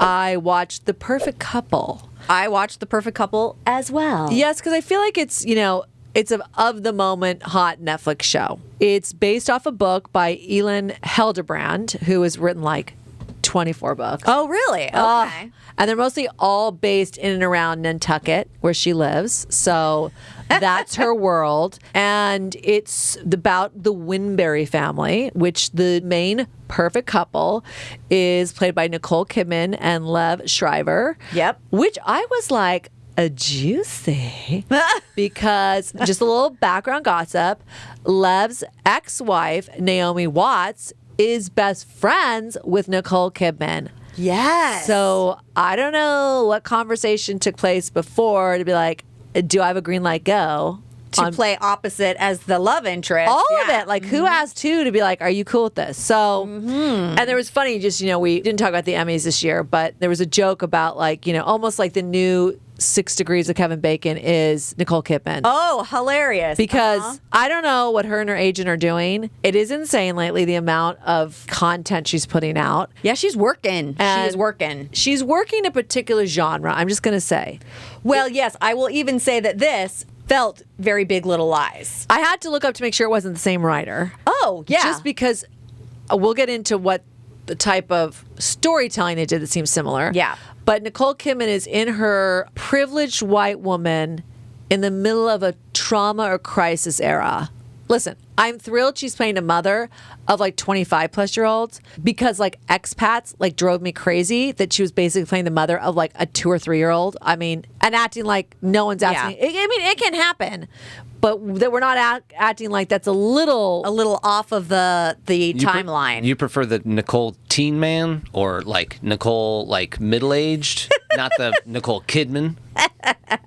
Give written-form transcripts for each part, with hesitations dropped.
I watched The Perfect Couple. I watched The Perfect Couple as well. Yes, because I feel like it's, it's an of the moment hot Netflix show. It's based off a book by Elin Hilderbrand, who has written like 24 books. Oh, really? Okay. And they're mostly all based in and around Nantucket, where she lives. So that's her world. And it's about the Winberry family, which the main perfect couple is played by Nicole Kidman and Liev Schreiber. Yep. Which I was like, a juicy, because just a little background gossip. Lev's ex-wife, Naomi Watts, is best friends with Nicole Kidman. Yes. So I don't know what conversation took place before to be like, do I have a green light go? To play opposite as the love interest. All of it. Like, who asked who to be like, are you cool with this? So, and there was funny, just, we didn't talk about the Emmys this year, but there was a joke about like, almost like the new 6 Degrees of Kevin Bacon is Nicole Kidman. Oh, hilarious. Because I don't know what her and her agent are doing. It is insane lately, the amount of content she's putting out. Yeah, she's working. She's working. She's working a particular genre, I'm just going to say. Well, yes, I will even say that this felt very Big Little Lies. I had to look up to make sure it wasn't the same writer. Oh, yeah. Just because we'll get into what the type of storytelling they did that seems similar. Yeah. But Nicole Kidman is in her privileged white woman in the middle of a trauma or crisis era. Listen, I'm thrilled she's playing a mother of like 25 plus year olds, because like expats like drove me crazy that she was basically playing the mother of like a 2 or 3 year old. I mean, and acting like no one's asking. Yeah. I mean, it can happen, but that we're not acting like that's a little off of the timeline. You prefer the Nicole teen man, or like Nicole like middle aged, not the Nicole Kidman?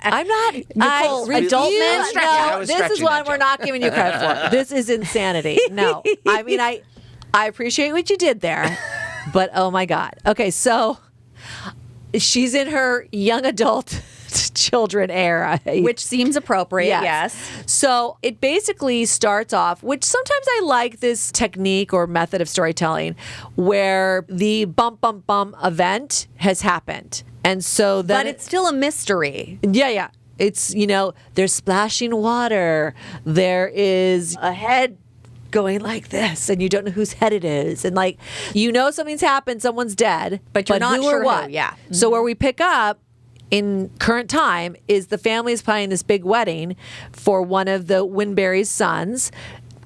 I'm not. Nicole, adult men. I No, was this is stretching what that we're joke. not giving you credit for. This is insanity. No, I mean, I appreciate what you did there, but oh my God. Okay, so she's in her young adult children era, which seems appropriate. Yes. So it basically starts off, which sometimes I like this technique or method of storytelling, where the bump event has happened. And so then But it's still a mystery. Yeah. It's, there's splashing water. There is a head going like this, and you don't know whose head it is. And like, something's happened, someone's dead, but you're not who sure or what. Who, yeah. So where we pick up in current time is the family is planning this big wedding for one of the Winberry's sons.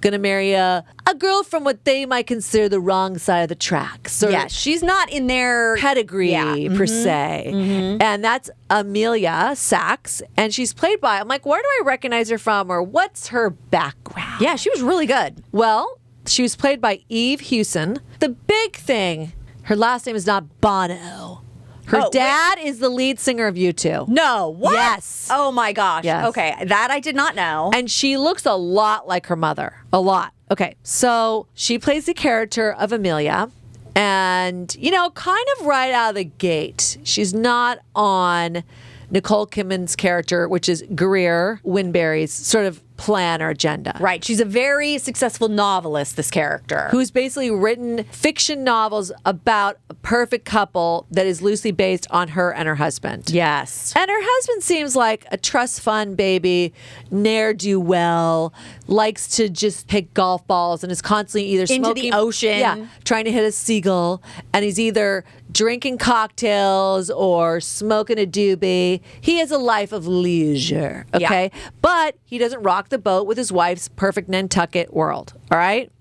Going to marry a girl from what they might consider the wrong side of the tracks. Yeah, she's not in their pedigree per se. Mm-hmm. And that's Amelia Sachs. And she's played by, I'm like, where do I recognize her from, or what's her background? Yeah, she was really good. Well, she was played by Hewson. The big thing, her last name is not Bono. Her dad is the lead singer of U2. No, what? Yes. Oh my gosh. Yes. Okay, that I did not know. And she looks a lot like her mother. A lot. Okay, so she plays the character of Amelia. And, kind of right out of the gate, she's not on Nicole Kidman's character, which is Greer Winberry's sort of plan or agenda. Right. She's a very successful novelist, this character. Who's basically written fiction novels about a perfect couple that is loosely based on her and her husband. Yes. And her husband seems like a trust fund baby, ne'er-do-well, likes to just pick golf balls and is constantly either into smoking, the ocean. Yeah, trying to hit a seagull. And he's either drinking cocktails or smoking a doobie. He has a life of leisure, okay? Yeah. But he doesn't rock the boat with his wife's perfect Nantucket world, all right?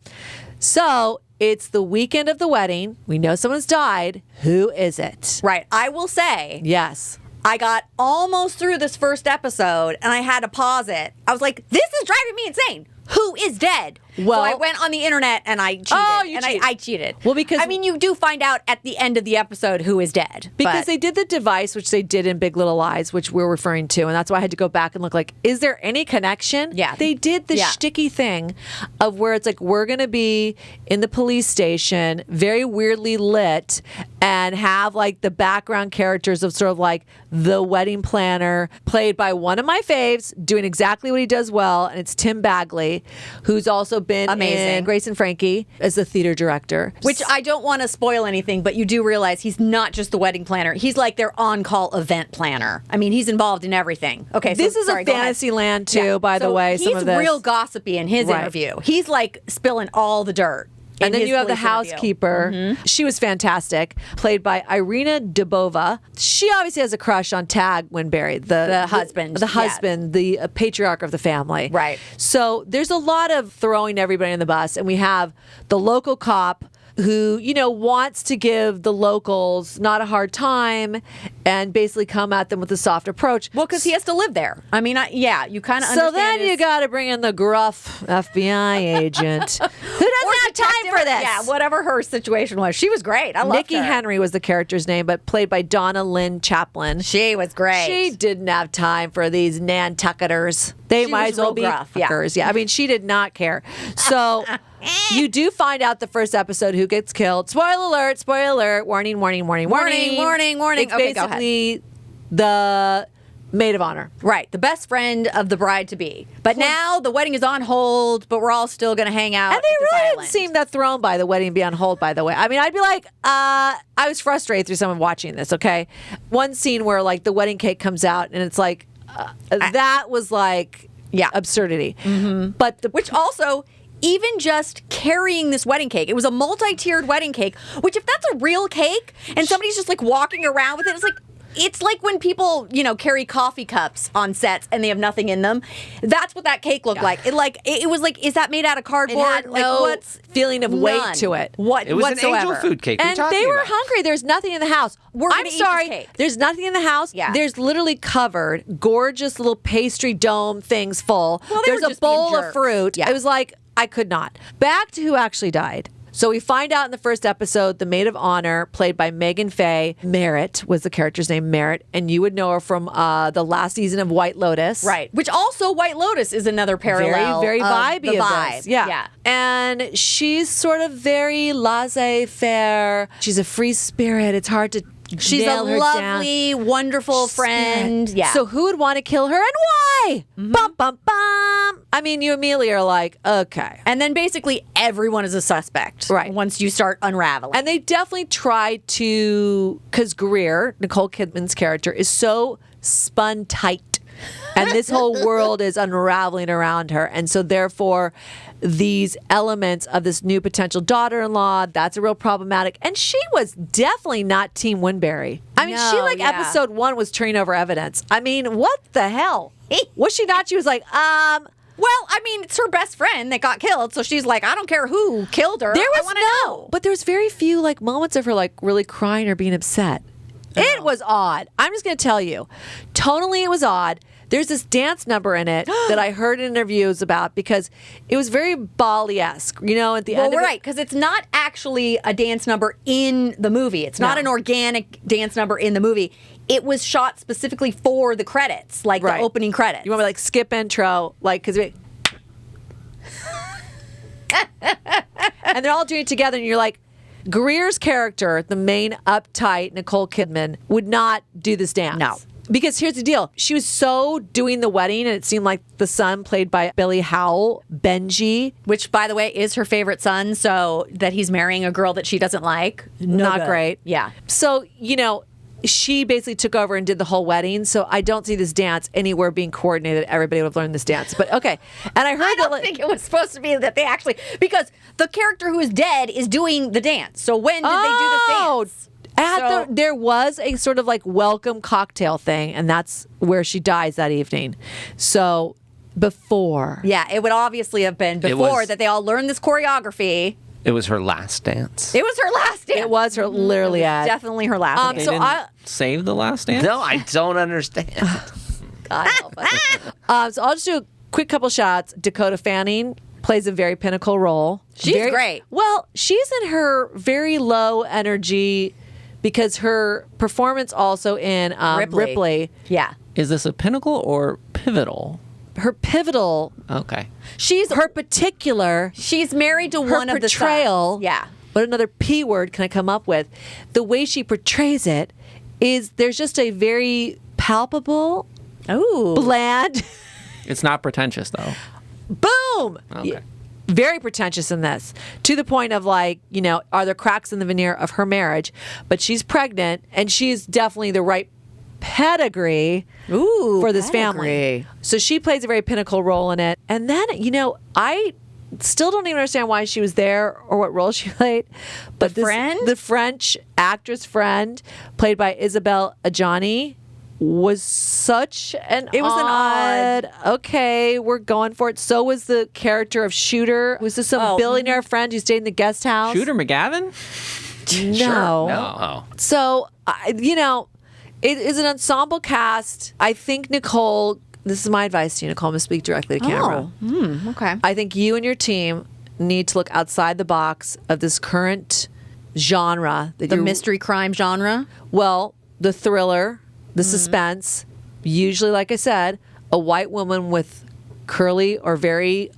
So it's the weekend of the wedding. We know someone's died. Who is it? Right. I will say. Yes. I got almost through this first episode and I had to pause it. I was like, this is driving me insane. Who is dead? Well, so I went on the internet and I cheated. Oh, you cheated. I cheated. Well, because you do find out at the end of the episode who is dead. Because they did the device, which they did in Big Little Lies, which we're referring to, and that's why I had to go back and look like, is there any connection? Yeah. They did the shticky thing of where it's like, we're going to be in the police station, very weirdly lit, and have like the background characters of sort of like the wedding planner, played by one of my faves, doing exactly what he does well, and it's Tim Bagley, who's also been Amazing. in Grace and Frankie as the theater director. Which I don't want to spoil anything, but you do realize he's not just the wedding planner. He's like their on-call event planner. I mean, he's involved in everything. Okay, This is a fantasy land, too, by the way, some He's of this. real gossipy in his Right. interview. He's like spilling all the dirt. And then his you have the police interview. housekeeper. She was fantastic, played by Irina Dubova. She obviously has a crush on Tag Winbury, the husband, the yes. husband, the patriarch of the family. Right. So there's a lot of throwing everybody in the bus, and we have the local cop who, wants to give the locals not a hard time and basically come at them with a soft approach. Well, because he has to live there. I mean, you kind of So understand then you his- got to bring in the gruff FBI agent who doesn't Or have time detective. for this. Yeah, whatever her situation was. She was great. I loved Nikki her. Henry was the character's name, but played by Donna Lynn Chaplin. She was great. She didn't have time for these Nantucketers. They She might was as well real be gruff, yeah. fuckers. Yeah, I mean, she did not care. So you do find out the first episode who gets killed. Spoiler alert, spoiler alert, warning, warning, warning, warning. Warning, warning. It's Okay, go ahead. basically the maid of honor. Right, the best friend of the bride-to-be. But now the wedding is on hold, but we're all still going to hang out. And they at this really island. didn't seem that thrown by the wedding be on hold, by the way. I mean, I'd be like, I was frustrated through someone watching this, okay? One scene where, like, the wedding cake comes out, and it's like, that was like, Yeah. absurdity. But the Which also, even just carrying this wedding cake, it was a multi-tiered wedding cake, which if that's a real cake and somebody's just like walking around with it, it's like when people, carry coffee cups on sets and they have nothing in them. That's what that cake looked like. It was like, is that made out of it cardboard? had like, no what's feeling of weight none. to it. What It was whatsoever. an angel food cake. What are you And talking they were about? hungry. There's nothing in the house. We're I'm gonna eat this sorry. cake. There's nothing in the house. Yeah. There's literally covered gorgeous little pastry dome things full. Well, they There's were a just being bowl of jerks. fruit. Yeah. It was like, I could not. Back to who actually died. So we find out in the first episode, the maid of honor, played by Meghann Fahy, Merritt was the character's name, Merritt, and you would know her from the last season of White Lotus. Right. Which also White Lotus is another parallel. Very, very of vibey the of vibe. this. Yeah. And she's sort of very laissez-faire. She's a free spirit. It's hard to She's a nail her down. lovely, wonderful friend. Yeah. So who would want to kill her and why? Bum, bum, bum. I mean, you immediately are like, okay. and then basically everyone is a suspect. Right. Once you start unraveling. And they definitely tried to, because Greer, Nicole Kidman's character, is so spun tight. And this whole world is unraveling around her. And so therefore, these elements of this new potential daughter-in-law, that's a real problematic. And she was definitely not Team Winbury. I mean, she No, like yeah. episode 1 was turning over evidence. I mean, what the hell? Was she not? She was like, well, I mean, it's her best friend that got killed, so she's like, I don't care who killed her. there I was wanna no, know. but there was very few like moments of her like really crying or being upset. It was odd. I'm just going to tell you. Tonally, it was odd. There's this dance number in it that I heard in interviews about because it was very Bali-esque, at the Well, end of it. right, because it's not actually a dance number in the movie. It's not No. an organic dance number in the movie. It was shot specifically for the credits, like Right. the opening credits. You want me to like skip intro, like, because and they're all doing it together, and you're like, Greer's character, the main uptight Nicole Kidman, would not do this dance. No. Because here's the deal. She was so doing the wedding, and it seemed like the son, played by Billy Howle, Benji, Which, by the way, is her favorite son, so that he's marrying a girl that she doesn't like. not good. great. Yeah. So, she basically took over and did the whole wedding. So I don't see this dance anywhere being coordinated. Everybody would have learned this dance. But okay. And I heard I that don't think it was supposed to be that they actually, because the character who is dead is doing the dance. So when did they do the dance? So- there was a sort of like welcome cocktail thing, and that's where she dies that evening. So before. Yeah, it would obviously have been before was- that they all learned this choreography. It was her last dance. It was her last dance. It was her literally at. Definitely her last dance. They So didn't I- save the last dance? No, I don't understand. God help us. So I'll just do a quick couple shots. Dakota Fanning plays a very pinnacle role. She's great. Well, she's in her very low energy because her performance also in Ripley. Yeah. Is this a pinnacle or pivotal? Her pivotal, Okay. She's her particular, she's married to her one of the portrayal. sons. Yeah. What another P word can I come up with? The way she portrays it is there's just a very palpable, Ooh. bland, It's not pretentious, though. boom. Okay. very pretentious in this, to the point of like, are there cracks in the veneer of her marriage? But she's pregnant, and she's definitely the right pedigree for this family. So she plays a very pinnacle role in it. And then, I still don't even understand why she was there or what role she played. But the French actress friend, played by Isabelle Adjani, was such an odd, okay, we're going for it. So was the character of Shooter. Was this some billionaire friend who stayed in the guest house? Shooter McGavin? No. Sure. No. So, it is an ensemble cast. I think Nicole, this is my advice to you, Nicole, I'm going to speak directly to camera. Okay. I think you and your team need to look outside the box of this current genre. The mystery crime genre? Well, the thriller, the suspense, usually, like I said, a white woman with curly or very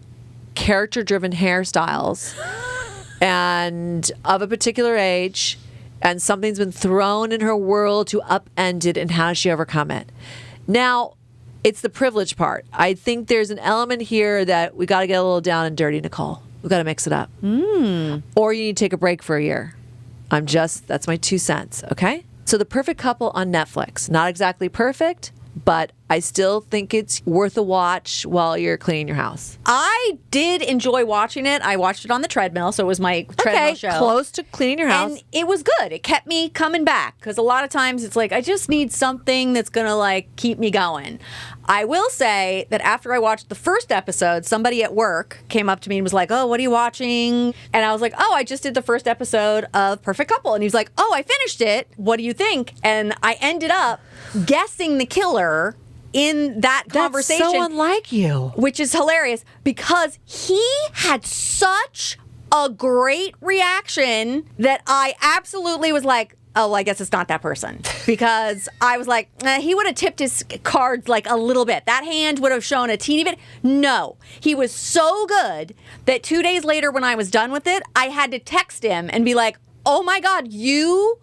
character-driven hairstyles and of a particular age, and something's been thrown in her world to upend it, and how does she overcome it? Now, it's the privilege part. I think there's an element here that we got to get a little down and dirty, Nicole. We got to mix it up. Or you need to take a break for a year. That's my 2 cents, okay? So The Perfect Couple on Netflix. Not exactly perfect, but I still think it's worth a watch while you're cleaning your house. I did enjoy watching it. I watched it on the treadmill, so it was my treadmill show. Close to cleaning your house. And it was good. It kept me coming back, because a lot of times it's like, I just need something that's going to like keep me going. I will say that after I watched the first episode, somebody at work came up to me and was like, oh, what are you watching? And I was like, oh, I just did the first episode of Perfect Couple. And he was like, oh, I finished it. What do you think? And I ended up guessing the killer in that conversation. That's so unlike you. Which is hilarious, because he had such a great reaction that I absolutely was like, oh, I guess it's not that person. Because I was like, he would have tipped his cards like a little bit. That hand would have shown a teeny bit. No, he was so good that 2 days later when I was done with it, I had to text him and be like, oh my God, your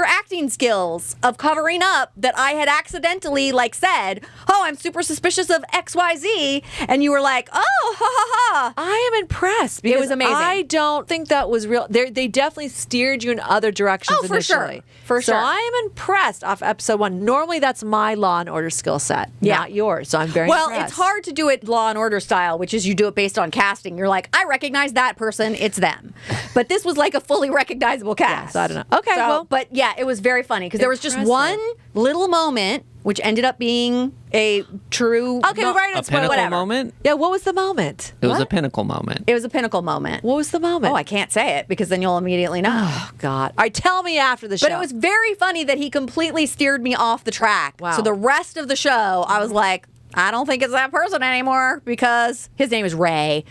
acting skills of covering up that I had accidentally said, oh, I'm super suspicious of XYZ. And you were like, oh, ha, ha, ha. I am impressed. Because it was amazing. I don't think that was real. They definitely steered you in other directions initially. For sure. So I am impressed off episode 1. Normally, that's my Law and Order skill set, not yours. So I'm very impressed. Well, it's hard to do it Law and Order style, which is you do it based on casting. You're like, I recognize that person. It's them. But this was like a fully recognizable cast. So I don't know. Okay, well. But yeah, it was very funny because there was just one little moment which ended up being a true... Okay, right. A pinnacle moment? Yeah, what was the moment? It was a pinnacle moment. It was a pinnacle moment. What was the moment? Oh, I can't say it because then you'll immediately know. Oh, God. All right, tell me after the show. But it was very funny that he completely steered me off the track. Wow. So the rest of the show, I was like, I don't think it's that person anymore, because his name is Ray.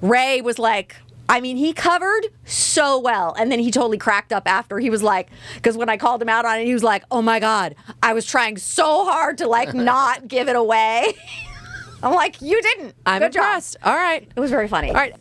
Ray was like... I mean, he covered so well. And then he totally cracked up after. He was like, because when I called him out on it, he was like, oh my God, I was trying so hard to not give it away. I'm like, you didn't. I'm Good job. impressed. All right. It was very funny. All right.